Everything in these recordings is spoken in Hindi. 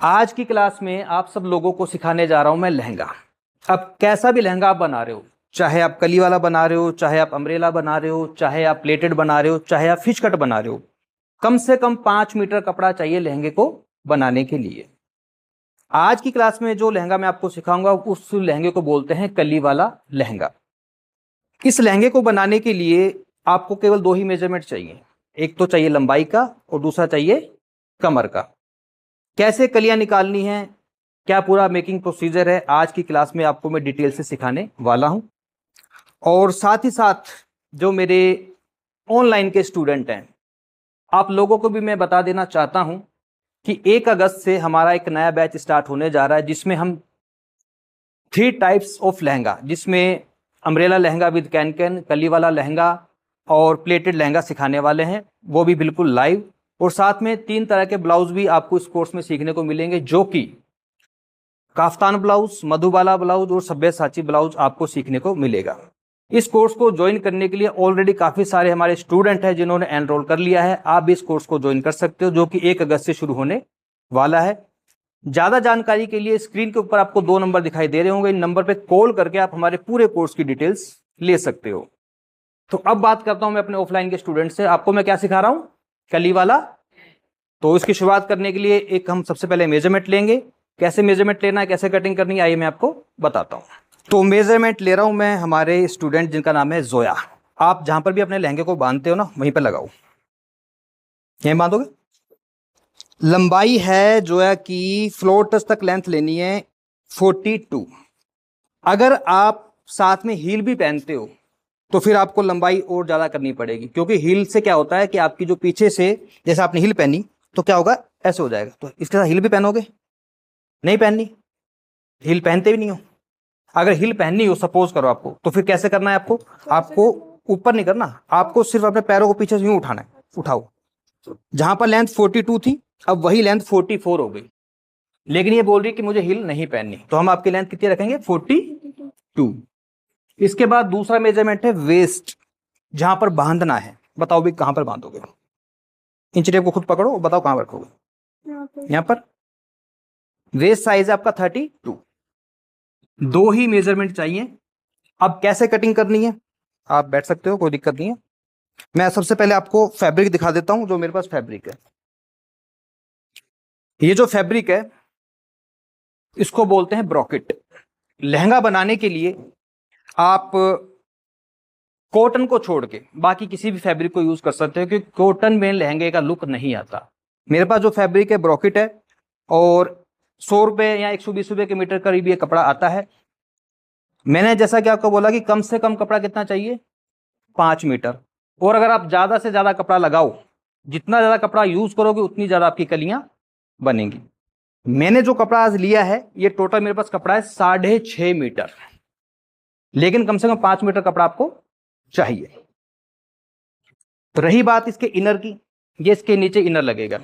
आज की क्लास में आप सब लोगों को सिखाने जा रहा हूं मैं लहंगा। अब कैसा भी लहंगा आप बना रहे हो, चाहे आप कली वाला बना रहे हो, चाहे आप अम्ब्रेला बना रहे हो, चाहे आप प्लेटेड बना रहे हो, चाहे आप फिश कट बना रहे हो, कम से कम 5 मीटर कपड़ा चाहिए लहंगे को बनाने के लिए। आज की क्लास में जो लहंगा मैं आपको सिखाऊंगा उस लहंगे को बोलते हैं कली वाला लहंगा। इस लहंगे को बनाने के लिए आपको केवल 2 ही मेजरमेंट चाहिए, एक तो चाहिए लंबाई का और दूसरा चाहिए कमर का। कैसे कलियां निकालनी है, क्या पूरा मेकिंग प्रोसीजर है, आज की क्लास में आपको मैं डिटेल से सिखाने वाला हूं। और साथ ही साथ जो मेरे ऑनलाइन के स्टूडेंट हैं, आप लोगों को भी मैं बता देना चाहता हूं कि 1 अगस्त से हमारा एक नया बैच स्टार्ट होने जा रहा है, जिसमें हम 3 टाइप्स ऑफ लहंगा, जिसमें अम्ब्रेला लहंगा विद कैन, कली वाला लहंगा और प्लेटेड लहंगा सिखाने वाले हैं, वो भी बिल्कुल लाइव। और साथ में 3 तरह के ब्लाउज भी आपको इस कोर्स में सीखने को मिलेंगे, जो कि काफ्तान ब्लाउज, मधुबाला ब्लाउज और सब्यसाची ब्लाउज आपको सीखने को मिलेगा। इस कोर्स को ज्वाइन करने के लिए ऑलरेडी काफी सारे हमारे स्टूडेंट हैं जिन्होंने एनरोल कर लिया है। आप भी इस कोर्स को ज्वाइन कर सकते हो, जो कि 1 अगस्त से शुरू होने वाला है। ज्यादा जानकारी के लिए स्क्रीन के ऊपर आपको 2 नंबर दिखाई दे रहे होंगे, इन नंबर पे कॉल करके आप हमारे पूरे कोर्स की डिटेल्स ले सकते हो। तो अब बात करता हूं मैं अपने ऑफलाइन के स्टूडेंट से। आपको मैं क्या सिखा रहा हूं, कली वाला। तो इसकी शुरुआत करने के लिए एक हम सबसे पहले मेजरमेंट लेंगे। कैसे मेजरमेंट लेना है, कैसे कटिंग करनी है, आइए मैं आपको बताता हूं। तो मेजरमेंट ले रहा हूं मैं हमारे स्टूडेंट जिनका नाम है जोया। आप जहां पर भी अपने लहंगे को बांधते हो ना, वहीं पर लगाओ, यहीं बांधोगे। लंबाई है जोया की, फ्लोर टच तक लेंथ लेनी है 42। अगर आप साथ में हील भी पहनते हो तो फिर आपको लंबाई और ज्यादा करनी पड़ेगी, क्योंकि हील से क्या होता है कि आपकी जो पीछे से, जैसे आपने हील पहनी तो क्या होगा, ऐसे हो जाएगा। तो इसके साथ हील भी पहनोगे, नहीं पहननी, हील पहनते भी नहीं हो। अगर हील पहननी हो सपोज करो आपको, तो फिर कैसे करना है आपको ऊपर नहीं करना, आपको सिर्फ अपने पैरों को पीछे से यूं उठाना है। उठाओ, जहां पर लेंथ 42 थी अब वही लेंथ 44 हो गई, लेकिन ये बोल रही है कि मुझे हील नहीं पहननी, तो हम आपकी लेंथ कितनी रखेंगे, 42। इसके बाद दूसरा मेजरमेंट है वेस्ट, जहां पर बांधना है। बताओ भी कहां पर बांधोगे, इंच टेप को खुद पकड़ो, बताओ कहां रखोगे, यहां पर। वेस्ट साइज है आपका 32। 2 ही मेजरमेंट चाहिए। अब कैसे कटिंग करनी है, आप बैठ सकते हो, कोई दिक्कत नहीं है। मैं सबसे पहले आपको फैब्रिक दिखा देता हूं, जो मेरे पास फैब्रिक है। ये जो फैब्रिक है इसको बोलते हैं ब्रॉकेट। लहंगा बनाने के लिए आप कॉटन को छोड़ के बाकी किसी भी फैब्रिक को यूज कर सकते हो, क्योंकि कॉटन में लहंगे का लुक नहीं आता। मेरे पास जो फैब्रिक है ब्रॉकेट है, और 100 रुपए या 120 रुपए के मीटर करीब ये कपड़ा आता है। मैंने जैसा कि आपको बोला कि कम से कम कपड़ा कितना चाहिए, 5 मीटर। और अगर आप ज्यादा से ज्यादा कपड़ा लगाओ, जितना ज्यादा कपड़ा यूज करोगे उतनी ज्यादा आपकी कलियां बनेंगी। मैंने जो कपड़ा आज लिया है, ये टोटल मेरे पास कपड़ा है 6.5 मीटर, लेकिन कम से कम 5 मीटर कपड़ा आपको चाहिए। तो रही बात इसके इनर की, ये इसके नीचे इनर लगेगा।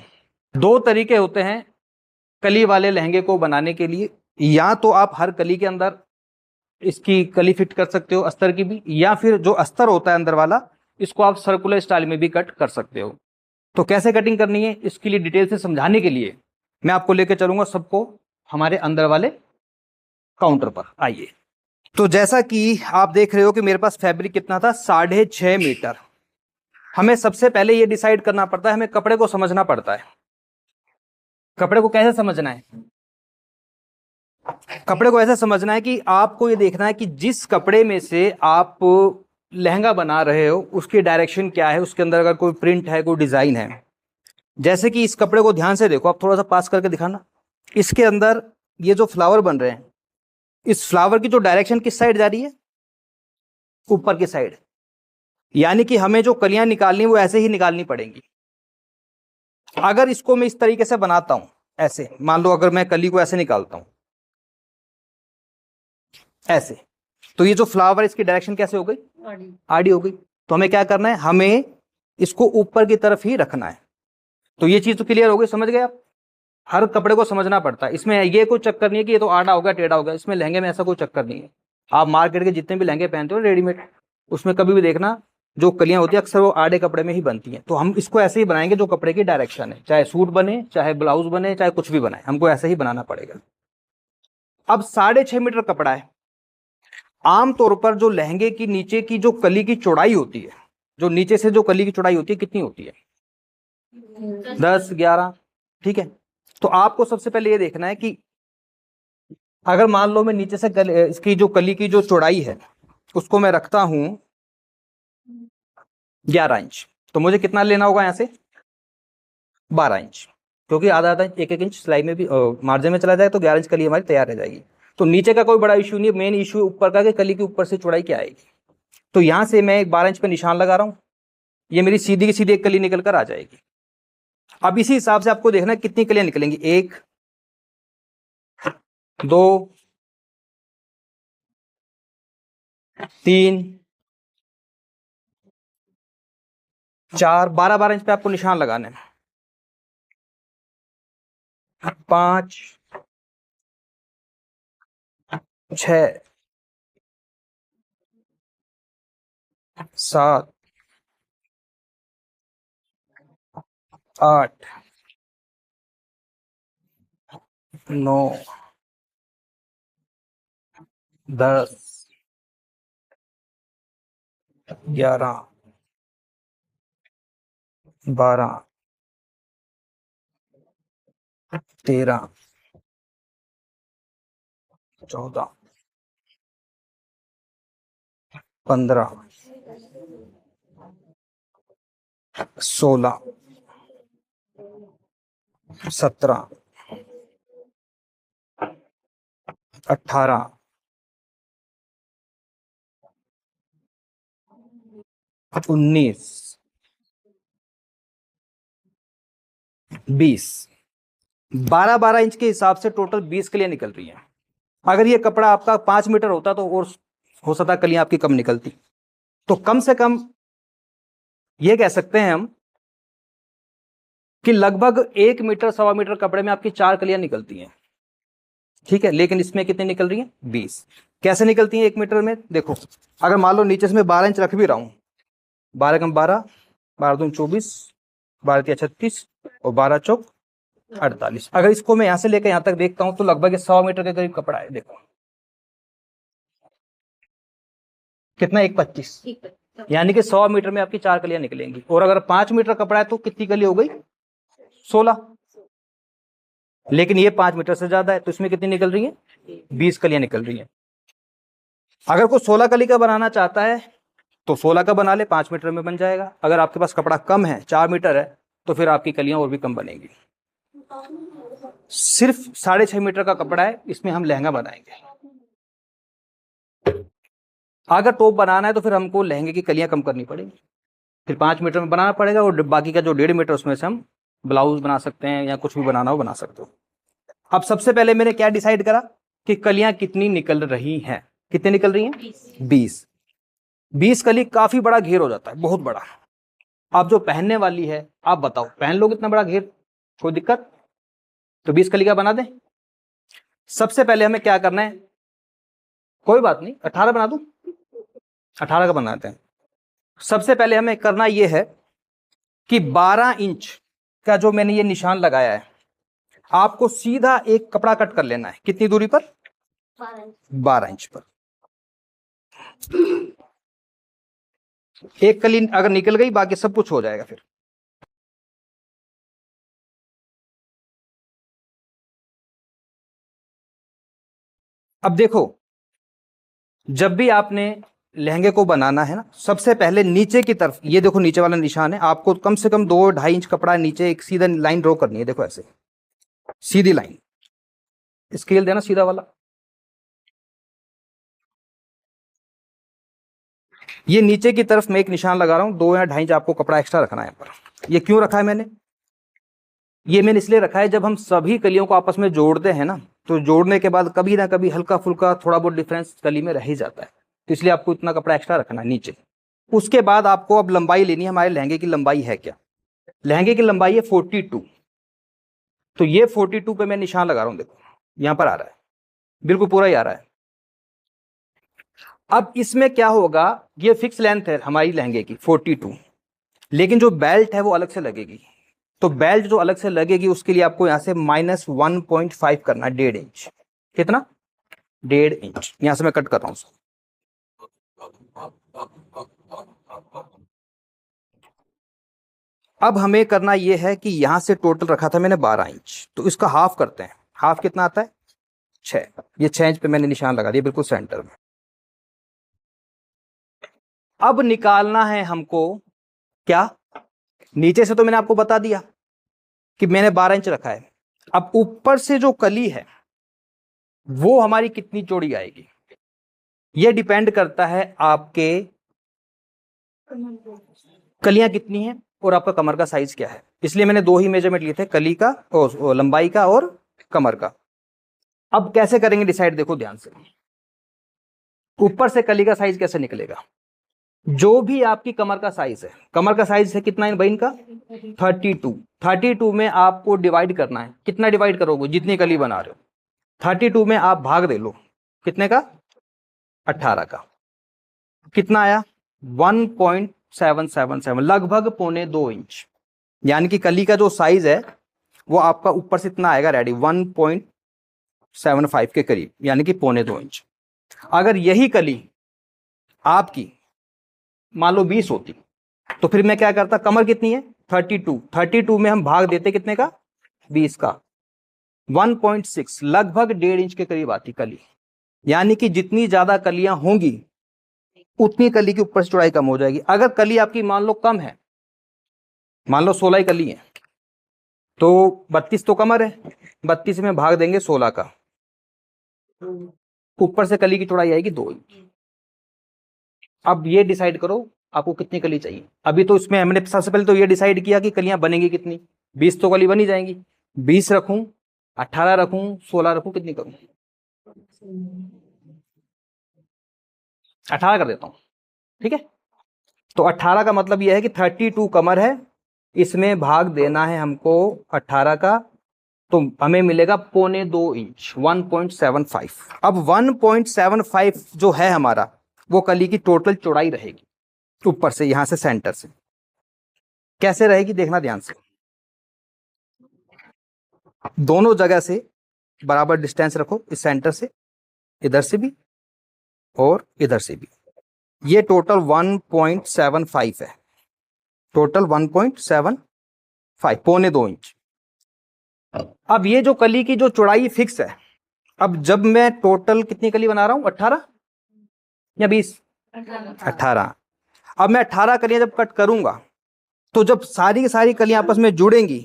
2 तरीके होते हैं कली वाले लहंगे को बनाने के लिए, या तो आप हर कली के अंदर इसकी कली फिट कर सकते हो अस्तर की भी, या फिर जो अस्तर होता है अंदर वाला, इसको आप सर्कुलर स्टाइल में भी कट कर सकते हो। तो कैसे कटिंग करनी है, इसके लिए डिटेल से समझाने के लिए मैं आपको लेकर चलूंगा सबको हमारे अंदर वाले काउंटर पर। आइए। तो जैसा कि आप देख रहे हो कि मेरे पास फैब्रिक कितना था, 6.5 मीटर। हमें सबसे पहले ये डिसाइड करना पड़ता है, हमें कपड़े को समझना पड़ता है। कपड़े को कैसे समझना है, कपड़े को ऐसा समझना है कि आपको ये देखना है कि जिस कपड़े में से आप लहंगा बना रहे हो उसकी डायरेक्शन क्या है, उसके अंदर अगर कोई प्रिंट है, कोई डिजाइन है। जैसे कि इस कपड़े को ध्यान से देखो, आप थोड़ा सा पास करके दिखाना। इसके अंदर ये जो फ्लावर बन रहे हैं, इस फ्लावर की जो डायरेक्शन किस साइड जा रही है, ऊपर की साइड। यानी कि हमें जो कलियां निकालनी वो ऐसे ही निकालनी पड़ेंगी। अगर इसको मैं इस तरीके से बनाता हूं, ऐसे मान लो, अगर मैं कली को ऐसे निकालता हूं ऐसे, तो ये जो फ्लावर इसकी डायरेक्शन कैसे हो गई, आड़ी हो गई। तो हमें क्या करना है, हमें इसको ऊपर की तरफ ही रखना है। तो ये चीज तो क्लियर हो गई, समझ गए आप। हर कपड़े को समझना पड़ता है, इसमें ये कोई चक्कर नहीं है कि ये तो आड़ा होगा टेढ़ा होगा। इसमें लहंगे में ऐसा कोई चक्कर नहीं है। आप मार्केट के जितने भी लहंगे पहनते हो रेडीमेड, उसमें कभी भी देखना जो कलियां होती है अक्सर वो आड़े कपड़े में ही बनती हैं, तो हम इसको ऐसे ही बनाएंगे जो कपड़े की डायरेक्शन है, चाहे सूट बने, चाहे ब्लाउज बने, चाहे कुछ भी बनाए, हमको ऐसे ही बनाना पड़ेगा। अब 6.5 मीटर कपड़ा है। आमतौर पर जो लहंगे की नीचे की जो कली की चौड़ाई होती है, जो नीचे से जो कली की चौड़ाई होती है, कितनी होती है? 10, 11। ठीक है, तो आपको सबसे पहले ये देखना है कि अगर मान लो मैं नीचे से इसकी जो कली की जो चौड़ाई है उसको मैं रखता हूं 11 इंच, तो मुझे कितना लेना होगा यहां से? 12 इंच, क्योंकि आधा आधा एक एक इंच सिलाई में भी मार्जिन में चला जाए तो 11 इंच कली हमारी तैयार रह जाएगी। तो नीचे का कोई बड़ा इशू नहीं है, मेन इशू ऊपर का कि कली के ऊपर से चौड़ाई क्या आएगी। तो यहां से मैं 12 इंच पे निशान लगा रहा हूं, ये मेरी सीधी की सीधी एक कली निकल कर आ जाएगी। अब इसी हिसाब से आपको देखना है कितनी कलियां निकलेंगी, 1, 2, 3, 4, 12-12 इंच पे आपको निशान लगाने हैं। 5, 6, 7, 8, 9, 10, 11, 12, 13, 14, 15, 16, 17, 18, 19, 20। 12-12 इंच के हिसाब से टोटल 20 कलियां निकल रही हैं। अगर ये कपड़ा आपका 5 मीटर होता तो और हो सकता कलियां आपकी कम निकलती। तो कम से कम ये कह सकते हैं हम कि लगभग 1 मीटर 1.25 मीटर कपड़े में आपकी 4 कलियां निकलती हैं। ठीक है, लेकिन इसमें कितनी निकल रही हैं? 20। कैसे निकलती हैं 1 मीटर में? देखो, अगर मान लो नीचे से मैं 12 इंच रख भी रहा हूं, 12 कम 12, 12 दूनी 24, 12 तिया 36 और 12 चौक 48। अगर इसको मैं यहां से लेकर यहां तक देखता हूं तो लगभग 1.25 मीटर के करीब कपड़ा है। देखो कितना, 1.25, यानी कि 100 मीटर में आपकी 4 कलियां निकलेंगी। और अगर 5 मीटर कपड़ा है तो कितनी कली हो गई? 16। लेकिन ये 5 मीटर से ज्यादा है तो इसमें कितनी निकल रही है? 20 कलियां निकल रही हैं। अगर कोई 16 कली का बनाना चाहता है तो 16 का बना ले, 5 मीटर में बन जाएगा। अगर आपके पास कपड़ा कम है, 4 मीटर है, तो फिर आपकी कलियां और भी कम बनेगी। सिर्फ 6.5 मीटर का कपड़ा है, इसमें हम लहंगा बनाएंगे। अगर टॉप बनाना है तो फिर हमको लहंगे की कलियां कम करनी पड़ेगी, फिर 5 मीटर में बनाना पड़ेगा, और बाकी का जो 1.5 मीटर उसमें से हम ब्लाउज बना सकते हैं या कुछ भी बनाना हो बना सकते हो। अब सबसे पहले मैंने क्या डिसाइड करा कि कलियां कितनी निकल रही हैं। कितनी निकल रही हैं? 20। 20 कली काफी बड़ा घेर हो जाता है, बहुत बड़ा। अब जो पहनने वाली है, आप बताओ पहन लो कितना बड़ा घेर, कोई दिक्कत? तो 20 कली का बना दें। सबसे पहले हमें क्या करना है, कोई बात नहीं 18 बना दूं, 18 का बनाते हैं। सबसे पहले हमें करना यह है कि 12 इंच का जो मैंने ये निशान लगाया है, आपको सीधा एक कपड़ा कट कर लेना है। कितनी दूरी पर? 12 इंच पर। एक कली अगर निकल गई बाकी सब कुछ हो जाएगा फिर। अब देखो, जब भी आपने लहंगे को बनाना है ना, सबसे पहले नीचे की तरफ, ये देखो नीचे वाला निशान है, आपको कम से कम 2-2.5 इंच कपड़ा नीचे एक सीधा लाइन ड्रॉ करनी है। देखो ऐसे सीधी लाइन, स्केल देना सीधा वाला। ये नीचे की तरफ मैं एक निशान लगा रहा हूं, 2 या 2.5 इंच आपको कपड़ा एक्स्ट्रा रखना है यहाँ पर। ये क्यों रखा है मैंने? ये मैंने इसलिए रखा है, जब हम सभी कलियों को आपस में जोड़ते हैं ना, तो जोड़ने के बाद कभी ना कभी हल्का फुल्का थोड़ा बहुत डिफरेंस कली में रह ही जाता है, तो इसलिए आपको इतना कपड़ा एक्स्ट्रा रखना है नीचे। उसके बाद आपको अब लंबाई लेनी है, हमारे लहंगे की लंबाई है क्या? लहंगे की लंबाई है 42। तो ये 42 पे मैं निशान लगा रहा हूं, देखो यहां पर आ रहा है, बिल्कुल पूरा ही आ रहा है। अब इसमें क्या होगा, ये फिक्स लेंथ है हमारी लहंगे की 42, लेकिन जो बेल्ट है वो अलग से लगेगी। तो बेल्ट जो अलग से लगेगी उसके लिए आपको यहां से -1.5 करना है, 1.5 इंच। कितना? 1.5 इंच। यहां से मैं कट कर रहा हूं। अब हमें करना यह है कि यहां से टोटल रखा था मैंने 12 इंच, तो इसका हाफ करते हैं। हाफ कितना आता है? 6। ये 6 इंच पे मैंने निशान लगा दिया बिल्कुल सेंटर में। अब निकालना है हमको क्या, नीचे से तो मैंने आपको बता दिया कि मैंने 12 इंच रखा है। अब ऊपर से जो कली है वो हमारी कितनी चौड़ी आएगी, ये डिपेंड करता है आपके कलियां कितनी हैं और आपका कमर का साइज क्या है। इसलिए मैंने 2 ही मेजरमेंट लिए थे, कली का और लंबाई का और कमर का। अब कैसे करेंगे डिसाइड, देखो ध्यान से। ऊपर से कली का साइज कैसे निकलेगा, जो भी आपकी कमर का साइज है, कमर का साइज है कितना है भाई इनका? 32। 32 में आपको डिवाइड करना है। कितना डिवाइड करोगे? जितनी कली बना रहे हो। 32 में आप भाग दे लो, कितने का? 18 का। कितना आया? 1.777, लगभग 1.25 इंच। यानी कि कली का जो साइज है वो आपका ऊपर से इतना आएगा रेडी, 1.75 के करीब, यानी कि 1.25 इंच। अगर यही कली आपकी मान लो 20 होती तो फिर मैं क्या करता, कमर कितनी है? 32। 32 में हम भाग देते कितने का? 20 का। 1.6, लगभग 1.5 इंच के करीब आती कली। यानी कि जितनी ज्यादा कलियां होंगी उतनी कली की ऊपर से चौड़ाई कम हो जाएगी। अगर कली आपकी मान लो कम है, मान लो 16 कली है, तो 32 तो कमर है, 32 में भाग देंगे 16 का, ऊपर से कली की चौड़ाई आएगी 2 इंच। अब ये डिसाइड करो आपको कितनी कली चाहिए। अभी तो इसमें हमने सबसे पहले तो ये डिसाइड किया कि कलियां बनेंगी कितनी, 20 तो कली बनी जाएंगी। 20 रखूं, 18 रखूं, 16 रखूं, कितनी करूं? 18 कर देता हूं, ठीक है। तो 18 का मतलब यह है कि 32 कमर है, इसमें भाग देना है हमको 18 का, तो हमें मिलेगा 1.25 इंच, 1.75। अब 1.75 जो है हमारा, वो कली की टोटल चौड़ाई रहेगी ऊपर से, यहां से सेंटर से। कैसे रहेगी देखना ध्यान से। दोनों जगह से बराबर डिस्टेंस रखो, इस सेंटर से, इधर से भी और इधर से भी। ये टोटल 1.75 है, टोटल 1.75, 1.25 इंच। अब ये जो कली की जो चौड़ाई फिक्स है, अब जब मैं टोटल कितनी कली बना रहा हूं, 18 या 20? 18। अब मैं 18 कलियां जब कट करूंगा तो जब सारी की सारी कलियां आपस में जुड़ेंगी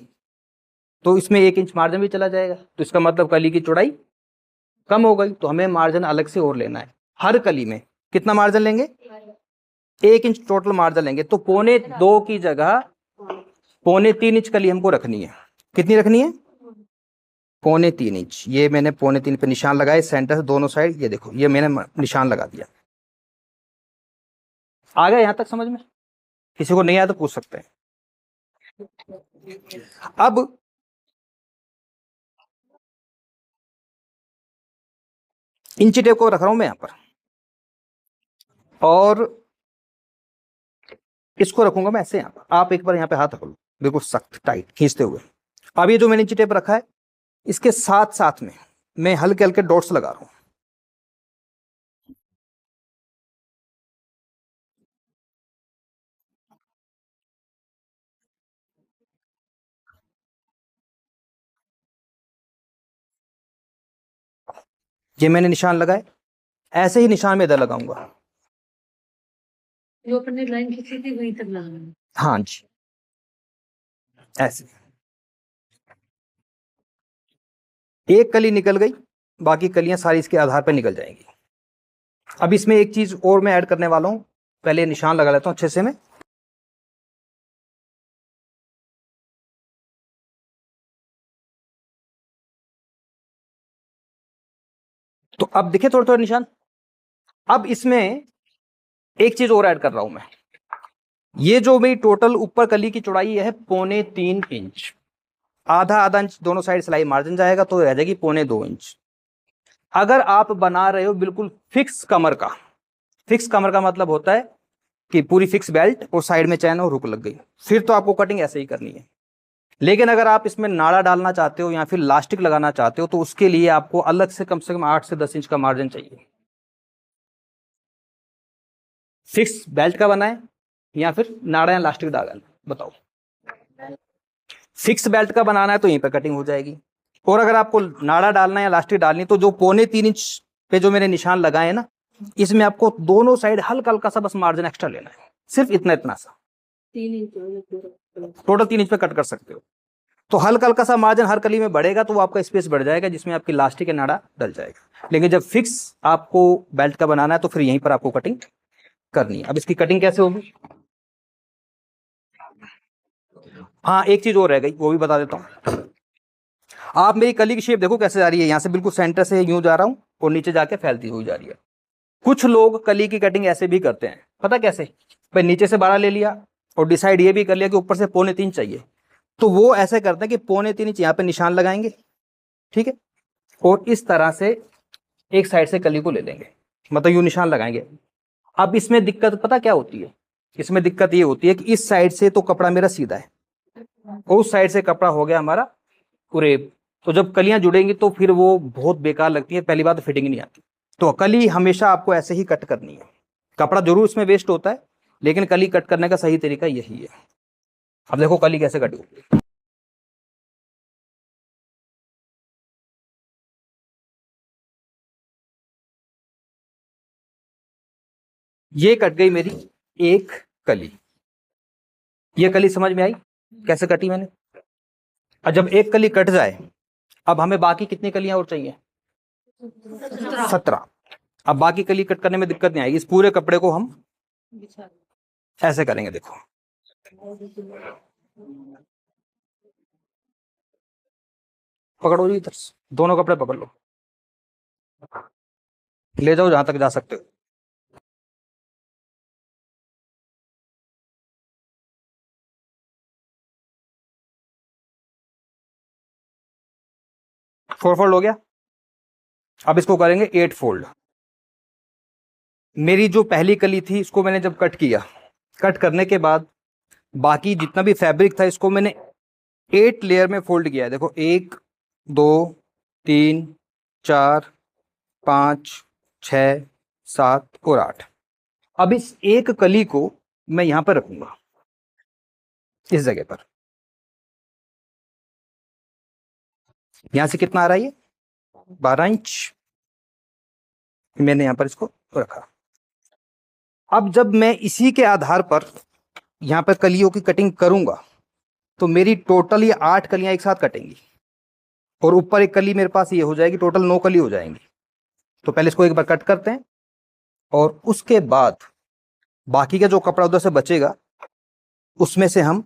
तो इसमें 1 इंच मार्जिन भी चला जाएगा, तो इसका मतलब कली की चौड़ाई कम हो गई। तो हमें मार्जिन अलग से और लेना है। हर कली में कितना मार्जिन लेंगे? 1 इंच टोटल मार्जिन लेंगे। तो 2.25 की जगह 3.25 इंच कली हमको रखनी है। कितनी रखनी है? 3.25 इंच। ये मैंने 3.25 पे निशान लगाए सेंटर से दोनों साइड, ये देखो ये मैंने निशान लगा दिया। आ गया यहां तक समझ में? किसी को नहीं आया तो पूछ सकते हैं। अब इंची टेप को रख रहा हूं मैं यहां पर, और इसको रखूंगा मैं ऐसे यहां पर। आप एक बार यहां पे हाथ रख लो, बिल्कुल सख्त टाइट खींचते हुए। अब ये जो मैंने इंची टेप रखा है, इसके साथ साथ में मैं हल्के हल्के डॉट्स लगा रहा हूं। ये मैंने निशान लगाए, ऐसे ही निशान में इधर लगाऊंगा। जो अपने लाइन खींची थी वहीं तक लगाना। हाँ जी, ऐसे। एक कली निकल गई, बाकी कलियां सारी इसके आधार पर निकल जाएंगी। अब इसमें एक चीज और मैं ऐड करने वाला हूं, पहले निशान लगा लेता हूं अच्छे से मैं। तो अब दिखे थोड़े थोड़े निशान। अब इसमें एक चीज और ऐड कर रहा हूं मैं। ये जो मेरी टोटल ऊपर कली की चौड़ाई है 3.25 इंच, आधा आधा इंच दोनों साइड सिलाई मार्जिन जाएगा तो रह जाएगी 2.25 इंच। अगर आप बना रहे हो बिल्कुल फिक्स कमर का, फिक्स कमर का मतलब होता है कि पूरी फिक्स बेल्ट और साइड में चैन और हुक लग गई, फिर तो आपको कटिंग ऐसे ही करनी है। लेकिन अगर आप इसमें नाड़ा डालना चाहते हो या फिर लास्टिक लगाना चाहते हो तो उसके लिए आपको अलग से कम 8 से 10 इंच का मार्जिन चाहिए। फिक्स बेल्ट का बनाए या फिर नाड़ा या लास्टिक डालना, बताओ। फिक्स बेल्ट का बनाना है तो यहीं पर कटिंग हो जाएगी, और अगर आपको नाड़ा डालना है या लास्टिक डालनी तो जो 2.25 इंच पे जो मैंने निशान लगाए हैं ना, इसमें आपको दोनों साइड हल्का हल्का सा बस मार्जिन एक्स्ट्रा लेना है, सिर्फ इतना इतना सा। 3 इंच टोटल 3 इंच पे कट कर सकते हो। तो हल्का हल्का सा मार्जिन हर कली में बढ़ेगा तो वो आपका स्पेस बढ़ जाएगा जिसमें आपकी लास्टिक या नाड़ा डल जाएगा। लेकिन जब फिक्स आपको बेल्ट का बनाना है तो फिर यहीं पर आपको कटिंग करनी है। अब इसकी कटिंग कैसे होगी? हाँ, एक चीज और रह गई, वो भी बता देता हूँ। आप मेरी कली की शेप देखो कैसे जा रही है, यहां से बिल्कुल सेंटर से यूं जा रहा हूं और नीचे जाके फैलती हुई जा रही है। कुछ लोग कली की कटिंग ऐसे भी करते हैं, पता कैसे? भाई नीचे से 12 ले लिया और डिसाइड ये भी कर लिया कि ऊपर से 2.25 चाहिए, तो वो ऐसे करते हैं कि 2.25 इंच यहाँ पे निशान लगाएंगे, ठीक है, और इस तरह से एक साइड से कली को ले लेंगे, मतलब यूं निशान लगाएंगे। अब इसमें दिक्कत पता क्या होती है? इसमें दिक्कत ये होती है कि इस साइड से तो कपड़ा मेरा सीधा है और उस साइड से कपड़ा हो गया हमारा कुरेब, तो जब कलियां जुड़ेंगी तो फिर वो बहुत बेकार लगती है। पहली बात तो फिटिंग नहीं आती। तो कली हमेशा आपको ऐसे ही कट करनी है। कपड़ा जरूर इसमें वेस्ट होता है लेकिन कली कट करने का सही तरीका यही है। अब देखो कली कैसे कट होगी। ये कट गई मेरी एक कली। ये कली समझ में आई कैसे कटी मैंने? और जब एक कली कट जाए, अब हमें बाकी कितनी कलियां और चाहिए? 17। अब बाकी कली कट करने में दिक्कत नहीं आएगी। इस पूरे कपड़े को हम ऐसे करेंगे, देखो पकड़ो जी, इधर से दोनों कपड़े पकड़ लो, ले जाओ जहां तक जा सकते हो। फोर फोल्ड हो गया। अब इसको करेंगे 8 फोल्ड। मेरी जो पहली कली थी इसको मैंने जब कट किया, कट करने के बाद बाकी जितना भी फैब्रिक था इसको मैंने 8 लेयर में फोल्ड किया है। देखो 1 2 3 4 5 6 7 और 8। अब इस एक कली को मैं यहां पर रखूंगा, इस जगह पर। यहां से कितना आ रहा है ये? 12 इंच। मैंने यहां पर इसको रखा। अब जब मैं इसी के आधार पर यहां पर कलियों की कटिंग करूंगा तो मेरी टोटल ये 8 कलियां एक साथ कटेंगी और ऊपर एक कली मेरे पास ये हो जाएगी, टोटल 9 कली हो जाएंगी। तो पहले इसको एक बार कट करते हैं और उसके बाद बाकी का जो कपड़ा उधर से बचेगा उसमें से हम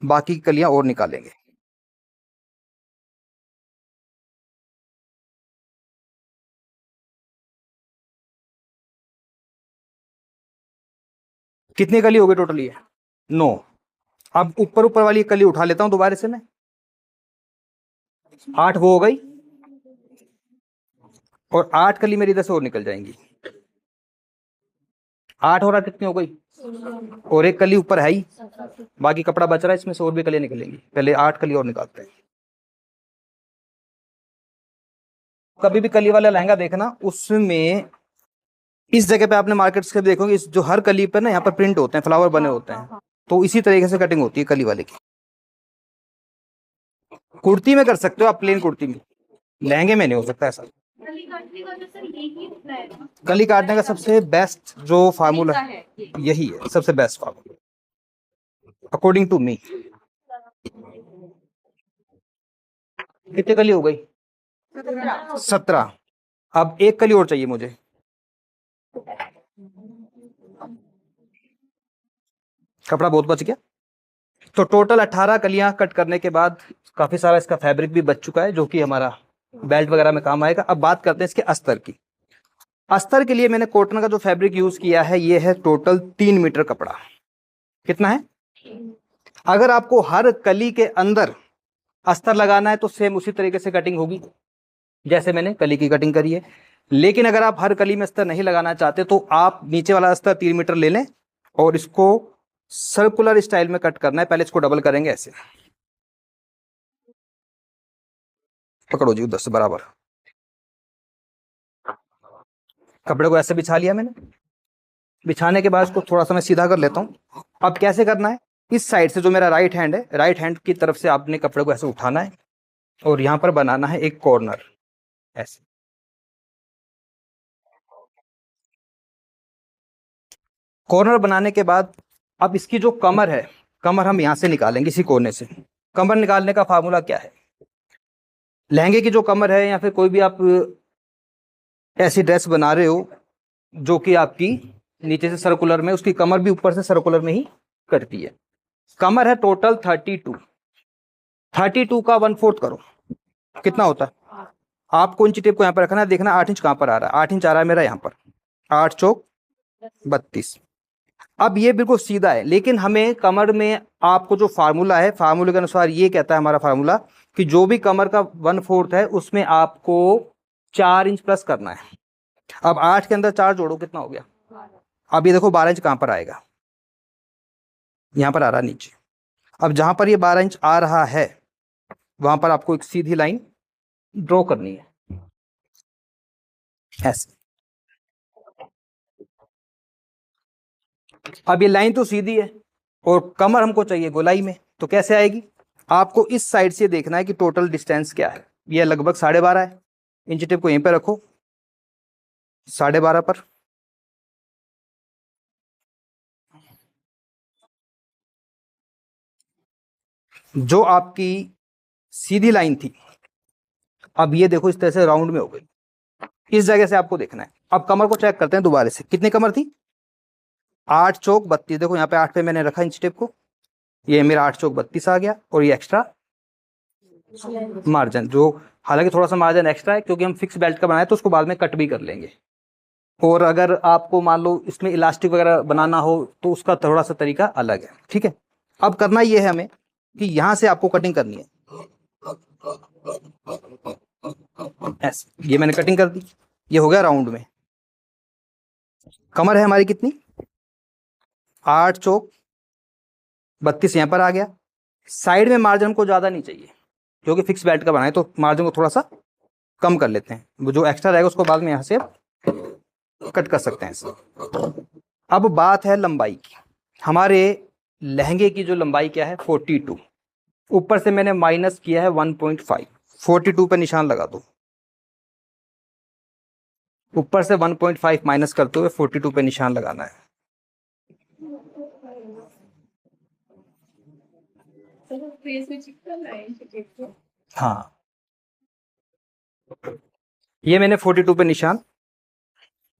बाकी की कलियां और निकालेंगे। कितनी कली हो गई टोटल? ये 9। अब ऊपर ऊपर वाली कली उठा लेता हूं दोबारा से मैं। 8 वो हो गई और 8 कली मेरी इधर से और निकल जाएंगी। 8 और 8 कितनी हो गई? और एक कली ऊपर है ही, बाकी कपड़ा बच रहा है, इसमें से और भी कलियां निकलेंगी। पहले 8 कली और निकालते हैं। कभी भी कली वाला लहंगा देखना, उसमें इस जगह पे आपने मार्केट्स के देखोगे इस जो हर कली पर ना यहाँ पर प्रिंट होते हैं, फ्लावर बने होते हैं, तो इसी तरीके से कटिंग होती है कली वाले की। कुर्ती में कर सकते हो आप, प्लेन कुर्ती में, लहंगे में नहीं हो सकता ऐसा। कली काटने का सबसे बेस्ट जो फार्मूला है यही है, सबसे best formula according to me. कितनी कली हो गई? 17। अब एक कली और चाहिए मुझे। कपड़ा बहुत बच गया, तो टोटल 18 कलियां कट करने के बाद काफी सारा इसका फैब्रिक भी बच चुका है जो कि हमारा बेल्ट वगैरह में काम आएगा। अब बात करते हैं इसके अस्तर की। अस्तर के लिए मैंने कॉटन का जो फैब्रिक यूज किया है ये है टोटल 3 मीटर कपड़ा। कितना है? अगर आपको हर कली के अंदर अस्तर लगाना है तो सेम उसी तरीके से कटिंग होगी जैसे मैंने कली की कटिंग करी है। लेकिन अगर आप हर कली में अस्तर नहीं लगाना चाहते तो आप नीचे वाला अस्तर 3 मीटर ले लें और इसको सर्कुलर स्टाइल में कट करना है। पहले इसको डबल करेंगे ऐसे, पकड़ो जी उधर से बराबर। कपड़े को ऐसे बिछा लिया मैंने। बिछाने के बाद इसको थोड़ा सा मैं सीधा कर लेता हूं। अब कैसे करना है, इस साइड से जो मेरा राइट हैंड है, राइट हैंड की तरफ से आपने कपड़े को ऐसे उठाना है और यहां पर बनाना है एक कॉर्नर ऐसे। कॉर्नर बनाने के बाद अब इसकी जो कमर है, कमर हम यहां से निकालेंगे इसी कोने से। कमर निकालने का फार्मूला क्या है, लहंगे की जो कमर है या फिर कोई भी आप ऐसी ड्रेस बना रहे हो जो कि आपकी नीचे से सर्कुलर में, उसकी कमर भी ऊपर से सर्कुलर में ही कटती है। कमर है टोटल 32, 32 का 1/4 करो, कितना होता है। आपको इंची टेप को यहाँ पर रखना है, देखना 8 इंच कहाँ पर आ रहा है। 8 इंच आ रहा है मेरा यहाँ पर, 8 चौक 32। अब ये बिल्कुल सीधा है, लेकिन हमें कमर में आपको जो फार्मूला है, फार्मूले के अनुसार ये कहता है हमारा फार्मूला कि जो भी कमर का 1/4 है उसमें आपको 4 इंच प्लस करना है। अब 8 के अंदर 4 जोड़ो, कितना हो गया। अब ये देखो 12 इंच कहां पर आएगा, यहां पर आ रहा है नीचे। अब जहां पर ये 12 इंच आ रहा है वहां पर आपको एक सीधी लाइन ड्रॉ करनी है ऐसे। अब ये लाइन तो सीधी है और कमर हमको चाहिए गोलाई में, तो कैसे आएगी। आपको इस साइड से देखना है कि टोटल डिस्टेंस क्या है। ये लगभग 12.5 है। इंची टेप को यहीं पे रखो, 12.5 पर। जो आपकी सीधी लाइन थी, अब ये देखो इस तरह से राउंड में हो गई। इस जगह से आपको देखना है। अब कमर को चेक करते हैं दोबारा से, कितनी कमर थी, 8 चौक 32। देखो यहाँ पे 8 पे मैंने रखा इंच टेप को, ये मेरा 8 चौक 32 आ गया। और ये एक्स्ट्रा मार्जिन, जो हालांकि थोड़ा सा मार्जिन एक्स्ट्रा है क्योंकि हम फिक्स बेल्ट का बनाए तो उसको बाद में कट भी कर लेंगे। और अगर आपको मान लो इसमें इलास्टिक वगैरह बनाना हो तो उसका थोड़ा सा तरीका अलग है, ठीक है। अब करना ये है हमें कि यहां से आपको कटिंग करनी है ऐसे। ये मैंने कटिंग कर दी, ये हो गया राउंड में। कमर है हमारी कितनी, 8 चौक 32 यहां पर आ गया। साइड में मार्जिन हमको ज्यादा नहीं चाहिए क्योंकि फिक्स बेल्ट का बनाए तो मार्जिन को थोड़ा सा कम कर लेते हैं। वो जो एक्स्ट्रा रहेगा उसको बाद में यहां से कट कर सकते हैं इसे। अब बात है लंबाई की। हमारे लहंगे की जो लंबाई क्या है 42, ऊपर से मैंने माइनस किया है 1.5। 42 पे निशान लगा दो, ऊपर से 1.5 माइनस करते हुए 42 पे निशान लगाना है। हाँ, ये मैंने 42 पे निशान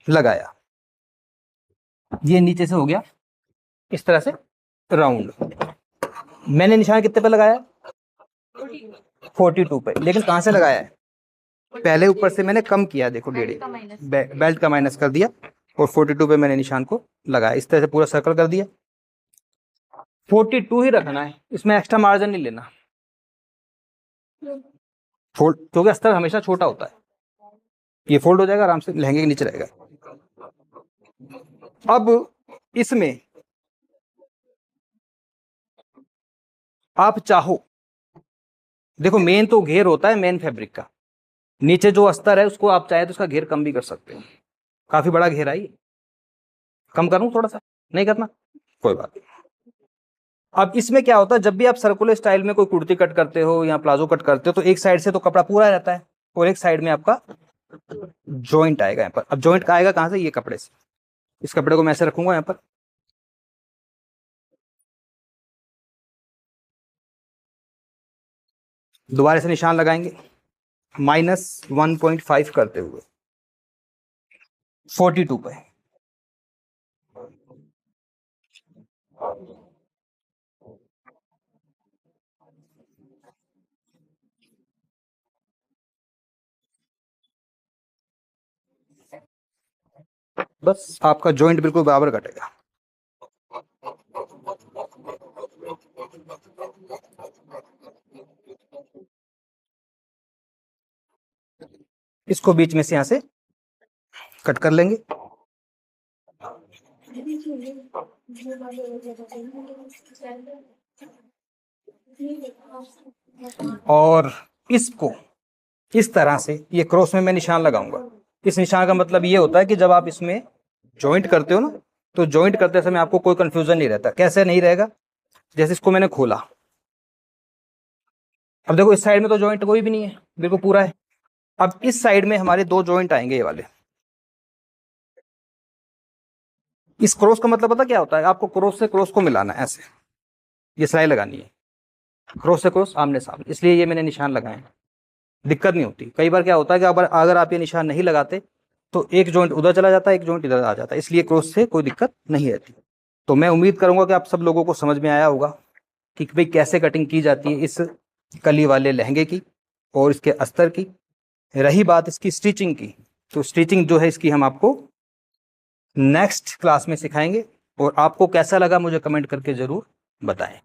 लगाया। ये नीचे से हो गया इस तरह से राउंड। मैंने निशान कितने पे लगाया, 42 पे। लेकिन कहां से लगाया है, पहले ऊपर से मैंने कम किया, देखो 1.5 बेल्ट का माइनस कर दिया और 42 पे मैंने निशान को लगाया। इस तरह से पूरा सर्कल कर दिया। 42 ही रखना है, इसमें एक्स्ट्रा मार्जिन नहीं लेना। फोल्ड, क्योंकि अस्तर हमेशा छोटा होता है, ये फोल्ड हो जाएगा आराम से, लहंगे के नीचे रहेगा। अब इसमें आप चाहो, देखो मेन तो घेर होता है मेन फैब्रिक का, नीचे जो अस्तर है उसको आप चाहे तो उसका घेर कम भी कर सकते हो। काफी बड़ा घेर आई, कम करूं थोड़ा सा, नहीं करना कोई बात नहीं। अब इसमें क्या होता है, जब भी आप सर्कुलर स्टाइल में कोई कुर्ती कट करते हो या प्लाजो कट करते हो तो एक साइड से तो कपड़ा पूरा रहता है और एक साइड में आपका जॉइंट आएगा यहाँ पर। अब जॉइंट आएगा कहां से, ये कपड़े से। इस कपड़े को मैं ऐसे रखूंगा यहाँ पर, दोबारा से निशान लगाएंगे -1.5 करते हुए 42 पे। बस आपका जॉइंट बिल्कुल बराबर कटेगा। इसको बीच में से यहां से कट कर लेंगे। और इसको इस तरह से ये क्रॉस में मैं निशान लगाऊंगा। इस निशान का मतलब ये होता है कि जब आप इसमें जॉइंट करते हो ना, तो जॉइंट करते समय आपको कोई कंफ्यूजन नहीं रहता। कैसे नहीं रहेगा? जैसे इसको मैंने खोला, अब देखो इस साइड में तो जॉइंट कोई भी नहीं है, बिल्कुल पूरा है। अब इस साइड में हमारे दो जॉइंट आएंगे, ये वाले। इस क्रॉस का मतलब पता क्या होता है? आपको क्रॉस से क्रॉस को मिलाना है, ऐसे ये सिलाई लगानी है, क्रॉस से क्रॉस आमने सामने, इसलिए ये मैंने निशान लगाए हैं। दिक्कत नहीं होती। कई बार क्या होता है कि अगर आप ये निशान नहीं लगाते तो एक जॉइंट उधर चला जाता है, एक जॉइंट इधर आ जाता है, इसलिए क्रॉस से कोई दिक्कत नहीं रहती। तो मैं उम्मीद करूंगा कि आप सब लोगों को समझ में आया होगा कि भाई कैसे कटिंग की जाती है इस कली वाले लहंगे की और इसके अस्तर की। रही बात इसकी स्टिचिंग की, तो स्टिचिंग जो है इसकी हम आपको नेक्स्ट क्लास में सिखाएंगे। और आपको कैसा लगा मुझे कमेंट करके जरूर बताएं।